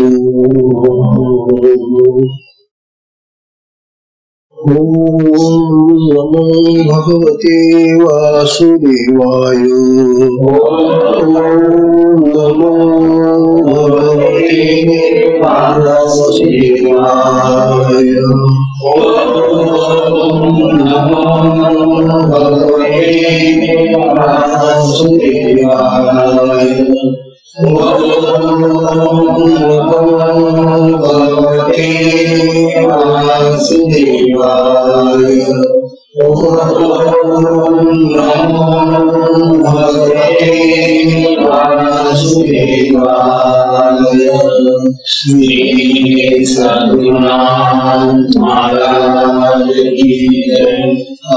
नमो भगवते वासुदेवाय। नमो भगवते वासुदेवाय। नमो भगवते वासुदेवाय। भगवते वासुदेवाय। भगवते वासुदेवाय। श्री सद्गुरुनाथ महाराज की जय।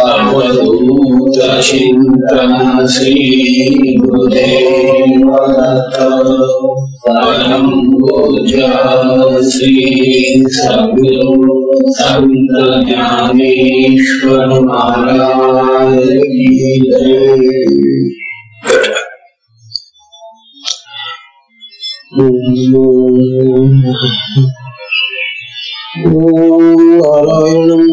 अवधूत चिंतन श्री गुरुदेव दत्त। परम पूज्य श्री सद्गुरु संत ज्ञानेश्वर महाराज की जय। नारायणं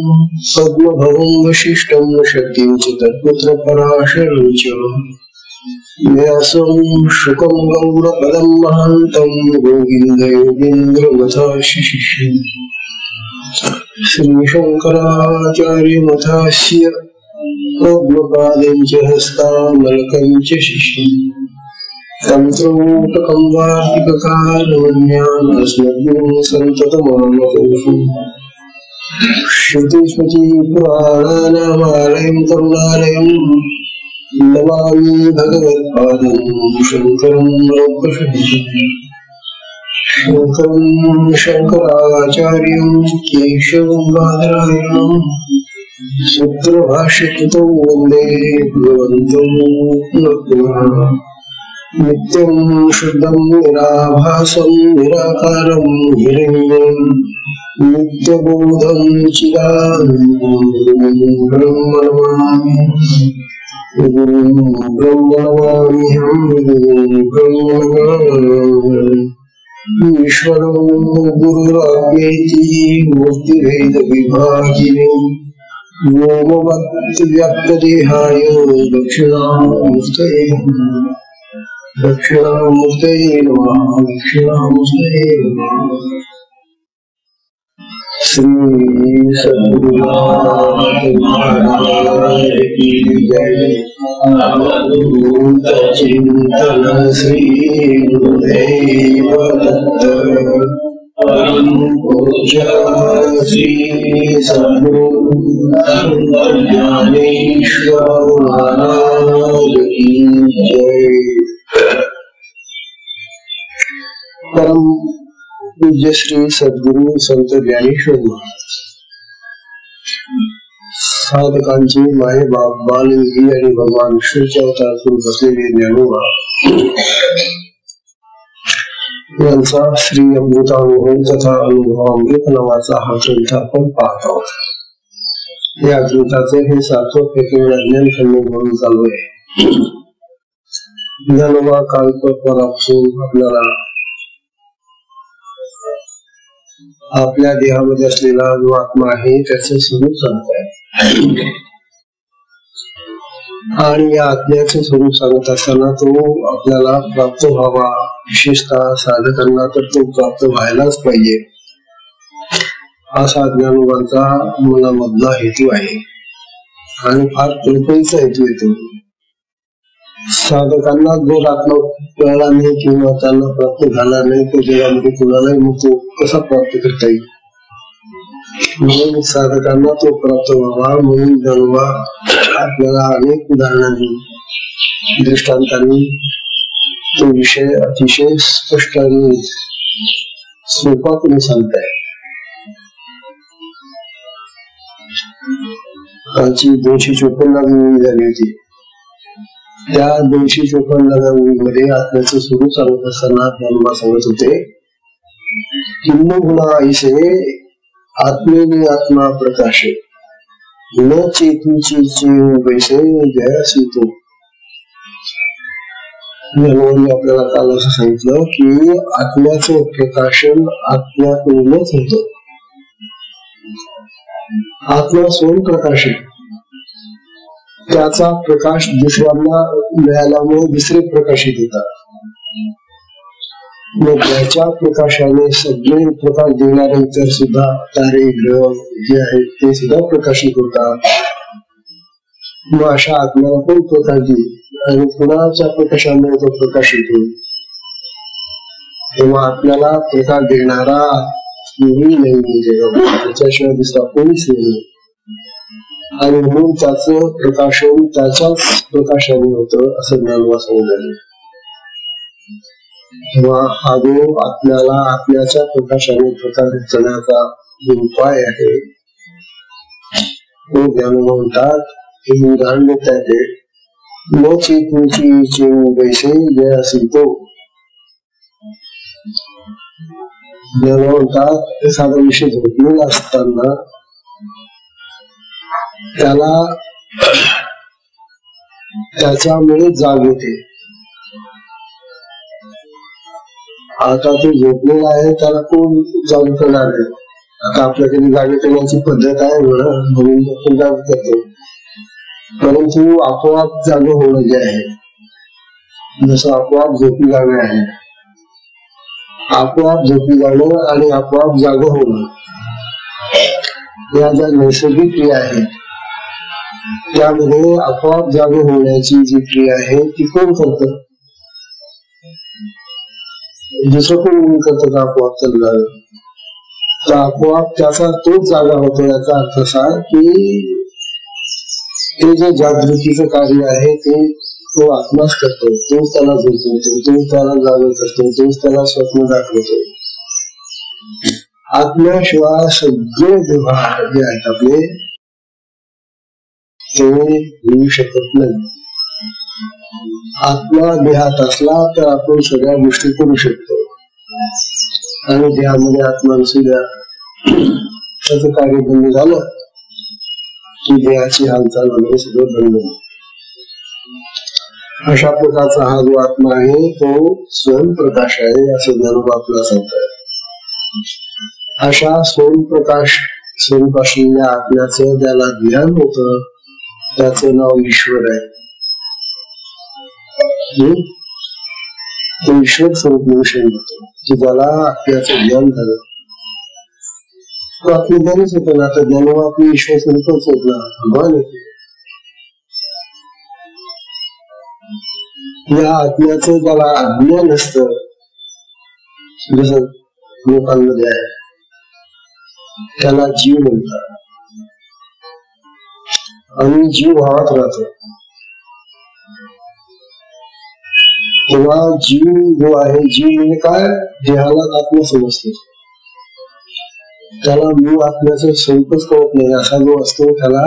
पद्मभवं वसिष्ठं शक्तिं च तत्पुत्र पराशरं च व्यासं शुकं गौडपदं महान्तं गोविन्दयोगीन्द्रमथाशिशिष्यं श्रीशङ्कराचार्यमथास्य पद्मपादं च हस्तामलकं च शिष्यं तन्त्रोटकं वार्तिककालवन्यान् अस्मद्गुरुं सन्ततमानतोषु श्रुतिस्मृतिपुराणानामालयं करुणालयं नमामि भगवत्पादं शङ्करं लोकशतीशम्। शङ्करं शङ्कराचार्यं केशवं बादरायणं सूत्रभाष्यकृतौ वन्दे भगवन्तो पुनः। नित्यं शुद्धं निराभासं निराकारं हिरण्यं नित्यबोधं चिदानन्दं ब्रह्म नमाम्यहं ईश्वरो गुरुराज्ञेति मूर्तिभेदविभागिने व्योमवद्व्याप्तदेहाय दक्षिणामूर्तये नमः। दक्षिणामूर्तये नमः। श्री सद्गुरुनाथ महाराज की जय। अवधूत चिंतन श्री गुरुदेव दत्त। परम पूज्य श्री सद्गुरु संत ज्ञानेश्वर महाराज की जय। परम पूज्य श्री सद्गुरु संत ज्ञानेश्वर महाराज साधकांचे माये बाप बालविधी आणि भगवान विष्णूच्या अवतार करून बसलेले ज्ञानोबा यांचा श्री अमृतानुभव तथा अनुभवामृत नावाचा हा ग्रंथ आपण पाहत आहोत। या ग्रंथाचे हे 7वे पेकेड अज्ञान खंडन म्हणून चालू आहे। ज्ञानोबा कालपासून आपल्याला आपल्या देहामध्ये असलेला जो आत्मा आहे त्याचे स्वरूप सांगत आहे आणि या आत्म्याचे स्वरूप सांगत असताना तो आपल्याला प्राप्त व्हावा, विशेषतः साधकांना तर तो प्राप्त व्हायलाच पाहिजे असा ज्ञानोबांचा मनामधला हेतू आहे आणि फार कल्पनेचा हेतू येतो। साधकांना जो आत्मा कळला नाही किंवा त्यांना प्राप्त झाला नाही तो जगामध्ये कुणालाही मग तो कसा प्राप्त करता येईल, म्हणून साधकांना तो प्राप्त व्हावा म्हणून ज्ञानोबा आपल्याला अनेक उदाहरणांनी दृष्टांतांनी तो विषय अतिशय स्पष्ट आणि सोपा करून सांगताय। आजची 254 झाली होती। त्या 254 मध्ये आत्म्याचं स्वरूप सांगत असताना ज्ञानोबा सांगत होते, किंवा गुणा ऐसे आत्मेने आत्मा प्रकाश न चेतूची वैसे जयासी तो। ज्ञानवांनी आपल्याला काल असं सांगितलं की आत्म्याचं प्रकाशन आत्म्याकडूनच होतं. आत्मा स्वयं प्रकाश आहे. त्याचा प्रकाश दुसऱ्यांना मिळाल्यामुळे दुसरे प्रकाशित होतात. मग त्याच्या प्रकाशाने सगळे प्रकाश देणारे इतर सुद्धा तारे ग्रह जे आहेत ते सुद्धा प्रकाशित होतात. मग अशा आत्म्याला पण प्रकाश देईल आणि कुणाच्या प्रकाशामुळे तो प्रकाशित होईल. तेव्हा आपल्याला प्रकाश देणारा कोणी नाही जगामध्ये, त्याच्याशिवाय दुसरा कोणीच नाही. आणि म्हणून त्याचं प्रकाशन त्याच्याच प्रकाशाने होतं असं ज्ञानवा समजलं. तेव्हा हा जो आपल्याला आपल्याच्या प्रकाशाने प्रकाशित करण्याचा जो उपाय आहे तो ज्ञानवा म्हणतात. हे उदाहरण देतात ते न चेतूची चेऊ बैसे जय असेल तो. ज्ञानवा म्हणतात एखादा विषय झोपलेला असताना त्याला त्याच्यामुळे जाग येते. आता तो झोपलेला आहे त्याला कोण जाग करणार आहे. आता आपल्याकडे जागे करण्याची पद्धत आहे म्हणून आपण जाग करतो. परंतु आपोआप जाग होणं जे आहे जसं आपोआप झोपी जाणं आहे, आपोआप झोपी जाणं आणि आपोआप जाग होणं या ज्या नैसर्गिक क्रिया आहेत त्यामध्ये आपोआप जाग होण्याची जी क्रिया आहे ती कोण करतं? दुसरं कोण करतं का आपोआप चालणार? तर आपोआप त्याचा तोच जागा होतो. याचा अर्थ असा की ते जे जागृतीचं कार्य आहे ते तो आत्माच करतो. तोच त्याला झोपवतो, तोच त्याला जागा करतो, तोच त्याला स्वप्न दाखवतो. आत्म्याशिवाय सगळे व्यवहार जे आहेत आपले ते होऊ शकत नाही. आत्मा देहात असला तर आपण सगळ्या गोष्टी करू शकतो आणि देहामध्ये आत्मा नसू द्या त्याचं कार्य बंद झालं की देहाची हालचाल वगैरे सगळं बंद होतं. अशा प्रकारचा हा जो आत्मा आहे तो स्वयंप्रकाश आहे असं ज्ञानोबा आपल्याला सांगतात. अशा स्वयंप्रकाश स्वरूप असलेल्या आत्म्याचं ज्याला ज्ञान होतं त्याचं नाव ईश्वर आहे. तो ईश्वर स्वरूप विषय होतो की ज्याला आत्म्याचं ज्ञान झालं. तो आत्मज्ञानीच होतो ना. आता ज्ञानोबा आपली ईश्वर स्वरूपच होत ना. भगवान होते. या आत्म्याचं ज्याला अज्ञान असतं जसं लोकांमध्ये आहे त्याला जीव म्हणतात आणि जीव भावात राहतो. तेव्हा जीव जो आहे जीव म्हणजे काय? देहाला आत्मा समजतो. त्याला मूळ आत्म्याचं स्वरूपच कळत नाही असा जो असतो त्याला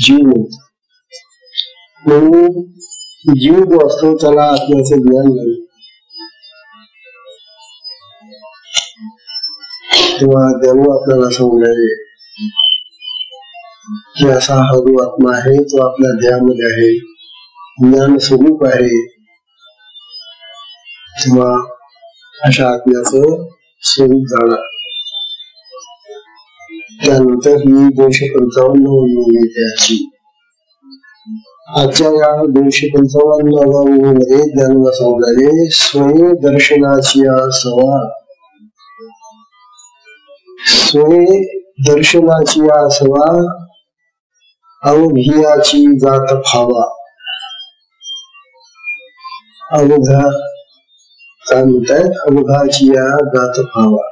जीव म्हणतात. म्हणून जीव जो असतो त्याला आत्म्याचं ज्ञान झालं. तेव्हा देव आपल्याला समजावे की असा हा जो आत्मा आहे तो आपल्या देहामध्ये आहे, ज्ञान स्वरूप आहे. तेव्हा अशा आत्म्याचं स्वरूप जाणार. त्यानंतर ही 255 येते. आजच्या या 255 मध्ये ज्ञानोबा सांगणारे स्वय दर्शनाची सवा, स्वय दर्शनाची सवा अवघियाची जात भावा. अवघा काय म्हणतायत? अवघाची या जात भावा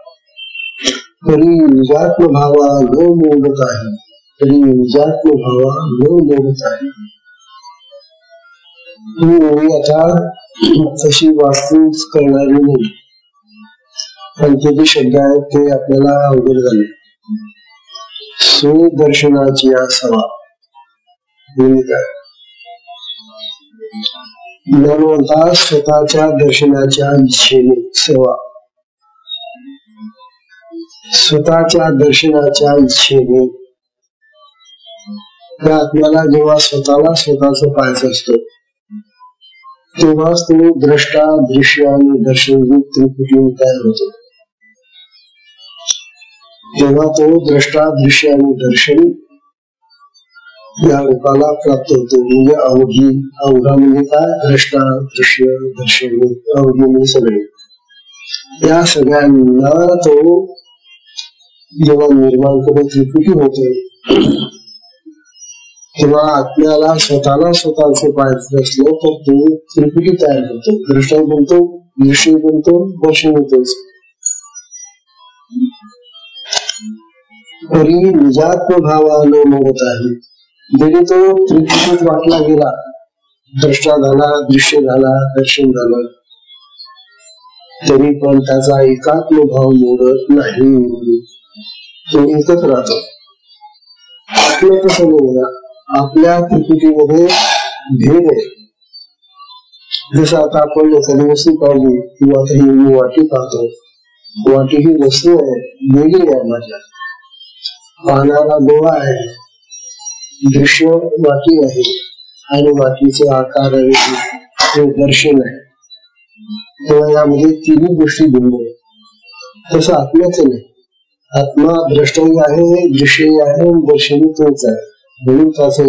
तरी निजात्म भावा न मोडत आहे. तरी निजात्म भावा न मोडत आहे. ही ओळी आता तशी वास्तू करणारी नाही पण ते जे शब्द आहेत ते आपल्याला अवघड झाले. स्वदर्शनाची सवा म्हणजे काय? ज्ञानवंता स्वतःच्या दर्शनाच्या इच्छेने सेवा, स्वतःच्या दर्शनाच्या इच्छेने त्या आत्म्याला जेव्हा स्वतःला स्वतःच पाहायचं असतं तेव्हाच तो द्रष्टा दृश्य आणि दर्शनरूप त्रिपुटी तयार होतो. तेव्हा तो द्रष्टा दृश्य आणि दर्शन या रूपाला प्राप्त होतो. म्हणजे अवघी, अवघा म्हणजे काय? द्रष्टा दृश्य दर्शन अवघी म्हणजे सगळे. या सगळ्यांना तो जेव्हा निर्माण करून त्रिपुटी होते तेव्हा आत्म्याला स्वतःला स्वतःचं पाहायचं असलं तर तो त्रिपुटी तयार करतो. दृष्टा बनतो, दृश्य बनतो, दर्शन होतोच. तरी निजात्म भावानं मोडत आहे. जरी तो त्रिपुटीत वाटला गेला, दृष्टा झाला, दृश्य झाला, दर्शन झालं, तरी पण त्याचा एकात्म भाव मोडत नाही. तो एकच राहतो. आपलं कसं नाही, आपल्या त्रिपुटीमध्ये भेद आहे. जसं आता आपण एखादी वस्तू पाहिली किंवा काही वाटी पाहतो, वाटी ही वस्तू आहे, वेगळी आहे. माझ्या पाहणारा डोळा आहे, दृश्य वाटी आहे आणि वाटीचे आकार आणि दर्शन आहे. तेव्हा यामध्ये तिन्ही गोष्टी भिन्न आहेत. तसं आत्म्याच नाही. आत्मा द्रष्टाही आहे, दृश्यही आहे, दर्शनही तोच आहे. म्हणून त्याचं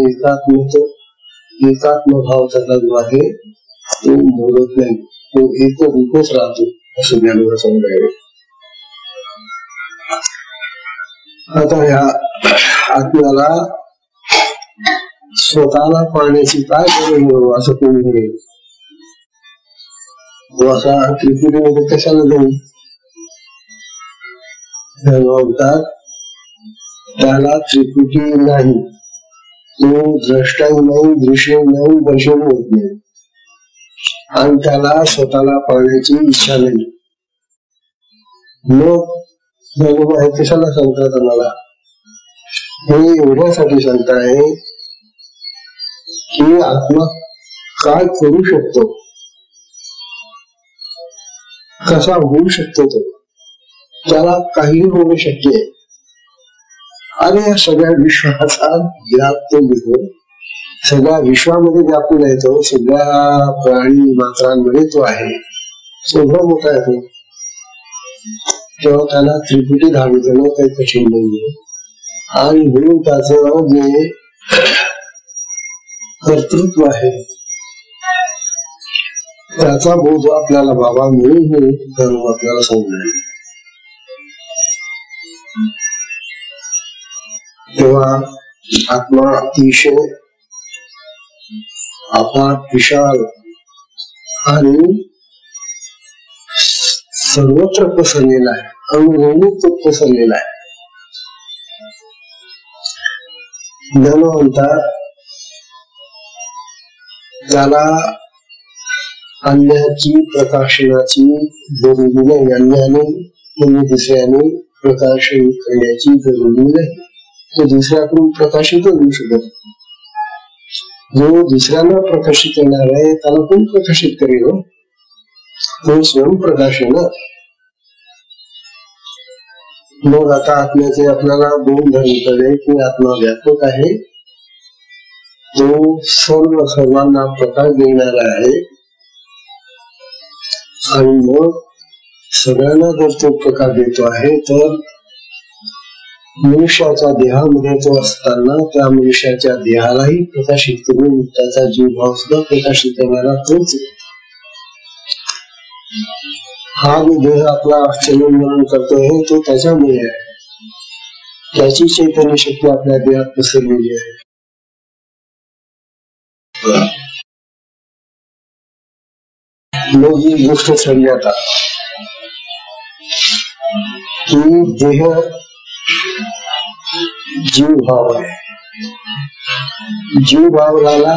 एकात्म भाव त्याचा जो आहे तो मोडत नाही. तो एक रूपच राहतो असं ज्ञानाला समजावे. आता या आत्म्याला स्वतःला पाहण्याची काय गरज असं कोणी म्हणेल. तो असा त्रिपुटीमध्ये कशाला जाईल? म्हणतात त्याला त्रिपुटी नाही, तो द्रष्टाही नाही, दृश्य नाही, दर्शन होत नाही आणि त्याला स्वतःला पाहण्याची इच्छा नाही. मग हे कशाला सांगतात आम्हाला? हे एवढ्यासाठी सांगताय की आत्मा काय करू शकतो, कसा होऊ शकतो, तो त्याला काही होणं शक्य आहे. आणि या सगळ्या विश्वाचा व्याप तो घेतो, सगळ्या विश्वामध्ये व्यापून आहे तो, सगळ्या प्राणी मात्रांमध्ये तो आहे, सगळं मोठा आहे तो. तेव्हा त्याला त्रिपुटी धारण करणं काही कठीण नाहीये. आणि म्हणून त्याचं जे कर्तृत्व आहे त्याचा बोध आपल्याला बाबा मिळून हे धर्म आपल्याला समजले. तेव्हा आत्मा अतिशय अफाट विशाल आणि सर्वत्र पसरलेला आहे, अणुरेणूत पसरलेला आहे. ज्ञान म्हणतात त्याला अन्याची प्रकाशनाची जरुरी नाही. अन्याने म्हणजे दुसऱ्याने प्रकाशन करण्याची जरुरी नाही. तो दुसऱ्याकडून प्रकाशित होऊ शकत. जो दुसऱ्यांना प्रकाशित करणार आहे त्याला कोण प्रकाशित करेल? तो स्वयंप्रकाश आहे ना. मग आता आत्म्याचे आपल्याला दोन धर्म कळले की आत्मा व्यापक आहे, तो सर्वांना प्रकाश देणारा आहे. आणि मग सगळ्यांना जर तो प्रकाश देतो आहे तर मनुष्याच्या देहामध्ये तो असताना त्या मनुष्याच्या देहालाही प्रकाशित करून त्याचा जीव भाव सुद्धा प्रकाशित करणारा तोच. हा जो देह आपला चलन मनन करतोय तो त्याच्यामुळे आहे. त्याची चैतन्य शक्ती आपल्या देहात पसरलेली आहे. मग ही गोष्ट ठरली आता की देह जीव भाव आहे. जीव भावाला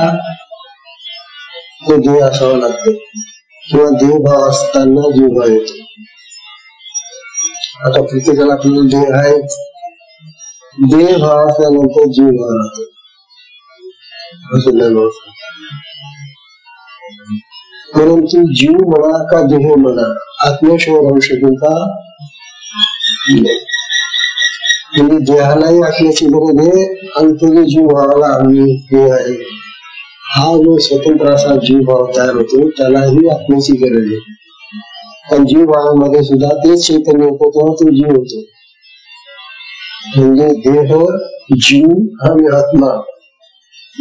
तो देह असावा लागतो किंवा देह भाव असताना जीव भाव येतो. आता प्रत्येकाला आपल्याला देह आहे, देह भाव असल्यानंतर जीव भाव राहतो असं. परंतु जीव म्हणा का देह म्हणा आत्म्याशिवाय राहू शकेल का? म्हणजे देहालाही आत्म्याची गरज आहे आणि तो जीव भावाला आम्ही हे आहे हा जो स्वतंत्र असा जीव भाव तयार होतो त्यालाही आत्म्याची गरज आहे. पण जीव भावामध्ये सुद्धा तेच चैतन्य होतं तेव्हा तो जीव होतो. म्हणजे देह, जीव आणि आत्मा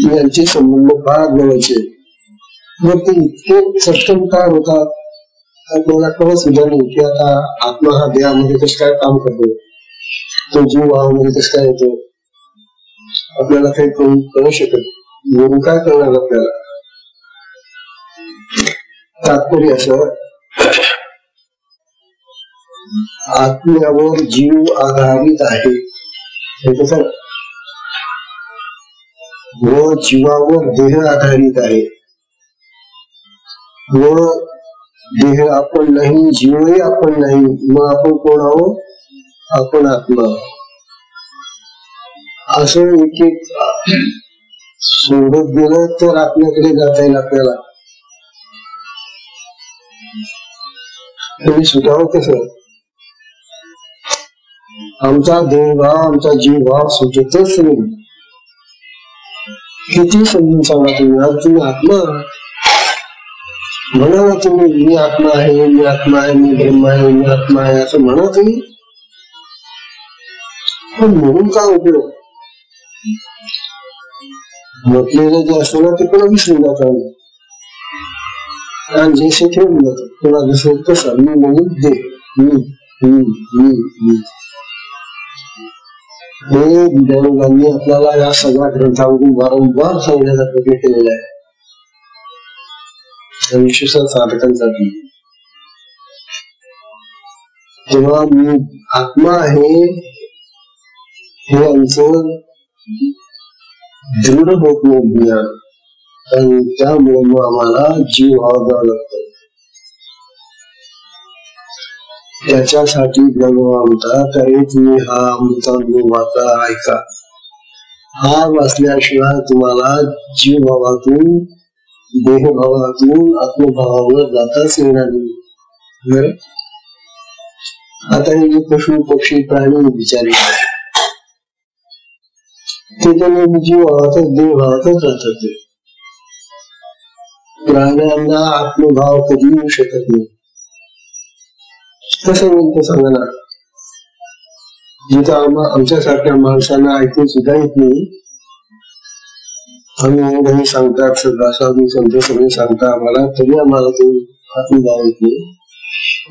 यांचे संबंध फार जवळचे. मग ते इतके सक्षम काय होतात आपल्याला कळत सुद्धा नाही की आता आत्मा हा देहामध्ये कसं काय काम करतो, तो जीव भावामध्ये कसं काय होतो, आपल्याला काही कळू शकत म्हणून काय करणार आपल्याला. तात्पर्य असं, आत्म्यावर जीव आधारित आहे व जीवावर देह आधारित आहे व देह आपण नाही, जीवही आपण नाही, मग आपण कोण आहोत, आपण आत्मा. असं एक एक सोडत गेलं तर आत्म्याकडे जाता येईल आपल्याला. तरी सुधाव कसं, आमचा देहभाव आमचा जीवभाव सुचतच नाही. किती समजून सांगा तुम्ही, आज तुम्ही आत्मा म्हणा ना, तुम्ही मी आत्मा आहे, मी आत्मा आहे, मी ब्रह्म आहे, मी आत्मा आहे असं म्हणा तुम्ही, पण म्हणून काय उपयोग. म्हटलेलं जे असतं ना ते पुन्हा विसरून जातात आणि जसे ठेवून जातात. पुन्हा जसं तसं मी म्हणून दे, हे ज्ञानोबांनी आपल्याला या सगळ्या ग्रंथावरून वारंवार सांगण्याचा प्रयत्न केलेला आहे, विशेष साधकांसाठी. तेव्हा मी आत्मा आहे हे आमचं दृढ होत नाही ज्ञान, आणि त्यामुळे मग आम्हाला जीव व्हावा लागतो. त्याच्यासाठी ब्रह्मा म्हणतात, अरे तुम्ही हा अमृतानुभव वाचा, ऐका. हा वाचल्याशिवाय तुम्हाला जीव भावातून देहभावातून आत्मभावावर जाताच येणार नाही. आता हे जे पशु पक्षी प्राणी विचारले ते तर जीव भावातच देह भावातच राहतात. ते प्राण्यांना आत्मभाव कधी येऊ शकत नाही. कसं म्हणतो सांगा ना, जिथं आमच्यासारख्या माणसांना ऐकून सुद्धा येत नाही, आम्ही एवढंही सांगतात, सगळं साधू संत सगळे सांगता आम्हाला, तरी आम्हाला तो आत्मभाव येत नाही.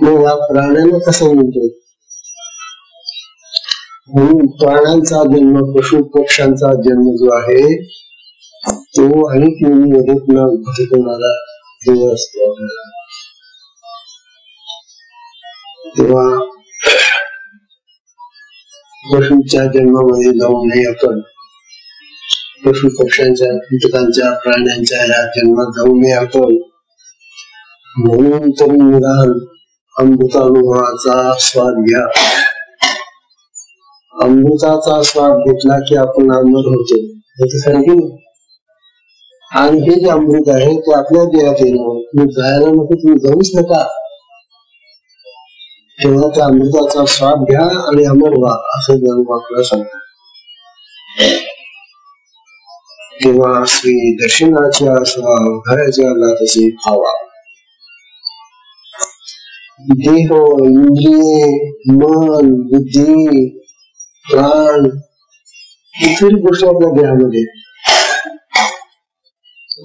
मग या प्राण्यांना कसं म्हणतो. म्हणून प्राण्यांचा जन्म, पशु पक्ष्यांचा जन्म जो आहे तो अनेक योनीमध्ये पुन्हा उद्भूत होणारा देव असतो. तेव्हा पशुच्या जन्मामध्ये जाऊ नये आपण, पशु पक्ष्यांच्या कीटकांच्या प्राण्यांच्या या जन्मात जाऊ नये आपण. म्हणून तरी निदान अमृतानुभवाचा स्वाद घ्या. अमृताचा स्वाद घेतला की आपण अमर होतो, हे सांगितलं. आणि हे जे अमृत आहे ते आपल्या देहात येणं, तुम्ही जायला नको, तुम्ही जाऊच नका. तेव्हा त्या अमृताचा स्वाद घ्या आणि अमर व्हा, असं जणू आपल्याला सांगतात. तेव्हा श्री दर्शनाच्या स्वभावाच्या लातसे भावा. देह, इंद्रिये, मन, बुद्धी, प्राण, इतर गोष्टी आपल्या देहामध्ये,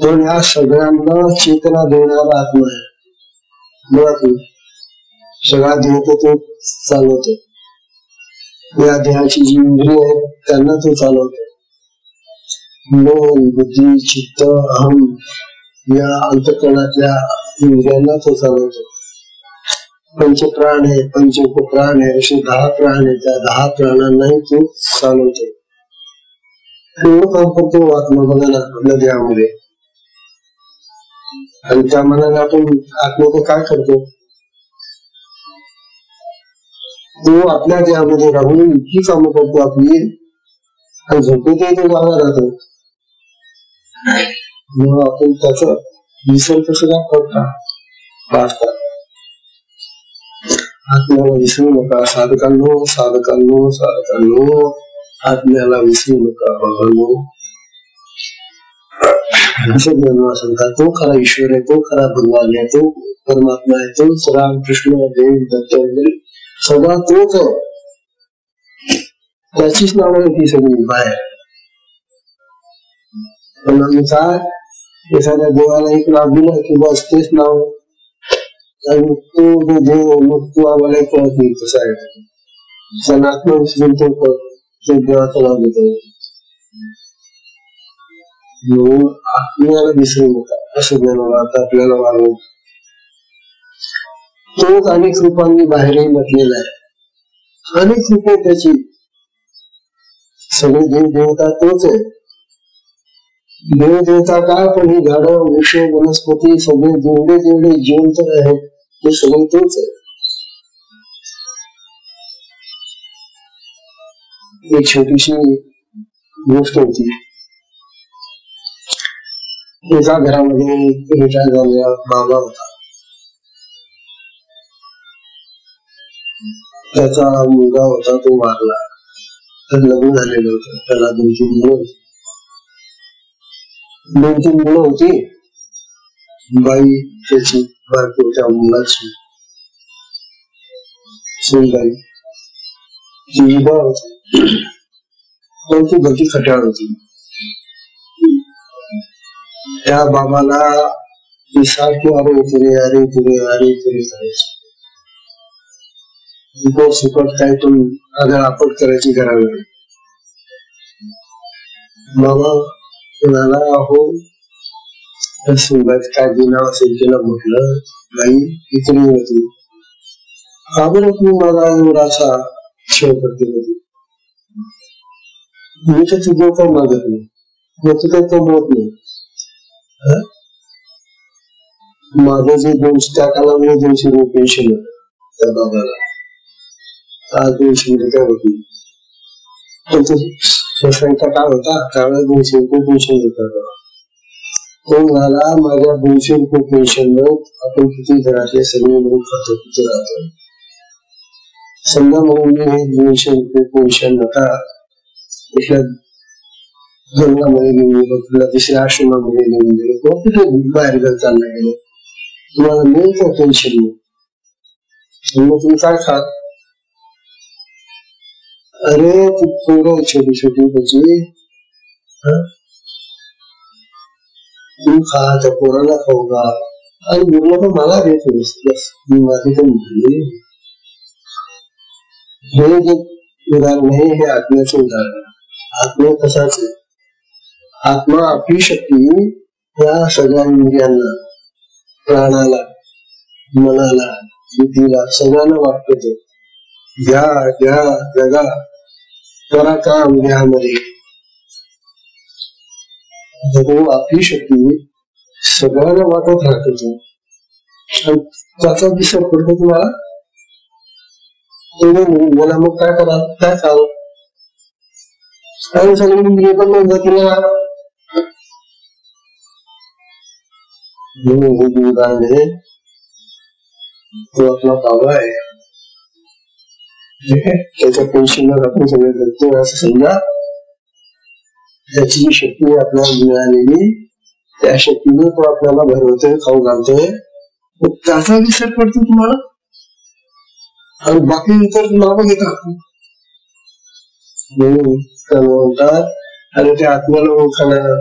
पण या सगळ्यांना चेतना देणारा आत्मा आहे. मुळात सगळा देह तो चालवतो. या देहाची जी इंद्रिय आहेत त्यांना तो चालवतो. मन, बुद्धी, चित्त, अहम या अंतःकरणातल्या इंद्रियांना तो चालवतो. पंचप्राण आहे, पंच उपप्राण आहे, असे 10 प्राण आहे. त्या 10 प्राणांनाही तो चालवतो. एवढं काम करतो आत्मा बघा ना आपल्या देहामध्ये. आणि त्या मनाने आपण आत्म्याचं काय करतो, तो आपल्या देहामध्ये राहून इतकी कामं करतो आपली, आणि झोपेतही तो जागा राहतो. मग आपण त्याचा विसर कसं काय करता. आत्म्याला विसरू नका साधकांनो, साधकांनो, साधकांनो, आत्म्याला विसरू नका बाबांनो. असं ज्ञान सांगतात. तो खरा ईश्वर आहे, तो खरा भगवान आहे, तो परमात्मा आहे, तो राम कृष्ण देव दत्त वगैरे सदा तोच आहे. त्याचीच नाव आहे ती सगळी बाहेर. पण आमचा एखाद्या देवाला एक नाव दिलं की बस तेच नाव, आणि तो जो देव मग तो आम्हाला कळत नाही कसा आहे. सनातन विसरून तो देवाचं नाव देतो. म्हणून आत्म्याला विसरू नका असं ज्ञान आता आपल्याला वाढवून. तोच अनेक रूपांनी बाहेरही म्हटलेला आहे. अनेक रूपे त्याची, सगळे देव देवता तोच आहे. देव देवता काय, पण ही झाडं वृक्ष वनस्पती सगळे जेवढे जेवढे जिवंत आहेत ते सगळे तोच आहे. एक छोटीशी गोष्ट होती. एका घरामध्ये रिटायर झालेला बाबा होता. त्याचा मुलगा होता, तो वारला. तर लग्न झालेलं होतं. त्याला 2-3 मुलं होती. बाई त्याची बायको त्या मुलाची सुनबाई ती विधवा होती. पण ती भरती खट्याळ होती. त्या बाबाला ती सारखी अरे तुरे करायची. सुकट काय तुम अगर आपट करायची घरावर. बाबा म्हणाला, अहो सुनबाईच काय दिनाव असेल तिला. म्हटलं बाई इतरी होती, का बरं तुम्ही मला एवढा असा शेव करते होती. मी तर तुझं काही मागत नाही, मग तू काही कमवत नाही. माझं जे 200 त्या कालामध्ये 200 रुपये पेन्शन होतं त्या बाबाला. आज 200 रुपये होती. पण सोसायटीचा काळ होता, त्यावेळेस 200 रुपये पेन्शन होता. तो झाला माझ्या 200 रुपये पेन्शन आपण किती घरातले सगळे मिळून खातो किती राहतो. समजा म्हणून मी हे 200 रुपये पेन्शन होता इथल्या जंगलामध्ये घेऊन गेलो, किंवा दुसऱ्या आश्रमामध्ये घेऊन गेलो, किंवा कुठे बाहेर घर चालला गेलो, तुम्हाला मिळतं पेन्शन. मग तुम्ही काय खात? अरे ती पोरं छोटी छोटी त्याची तू खा, त्या पोराला खाऊ घा, आणि मुलं पण मला देत बस. मी माझी तर म्हटली. हे जे उदाहरण आहे हे आत्म्याचं उदाहरण. आत्मा कसाच आहे. आत्मा आपली शक्ती या सगळ्या इंद्रियांना, प्राणाला, मनाला, बुद्धीला सगळ्यांना वाटतो. घ्या घ्या जगा करा काम घ्यामध्ये. आपली शक्ती सगळ्यांना वाटत राहतो. त्याचा विसर पडतो तुम्हाला. मला मग काय करा, काय चालू काय सगळी इंद्रिय पण मग तिला उदाहरण आहे. तो आपला बाबा आहे, त्याच्या पेन्शनवर आपण सगळे करतो असं समजा. त्याची जी शक्ती आपल्याला मिळालेली, त्या शक्तीने तो आपल्याला भरवतोय, खाऊ घालतोय. त्याचा विसर पडतो तुम्हाला, आणि बाकी इतर नावं घेतात. म्हणतात आणि त्या आत्म्याला ओळखायला.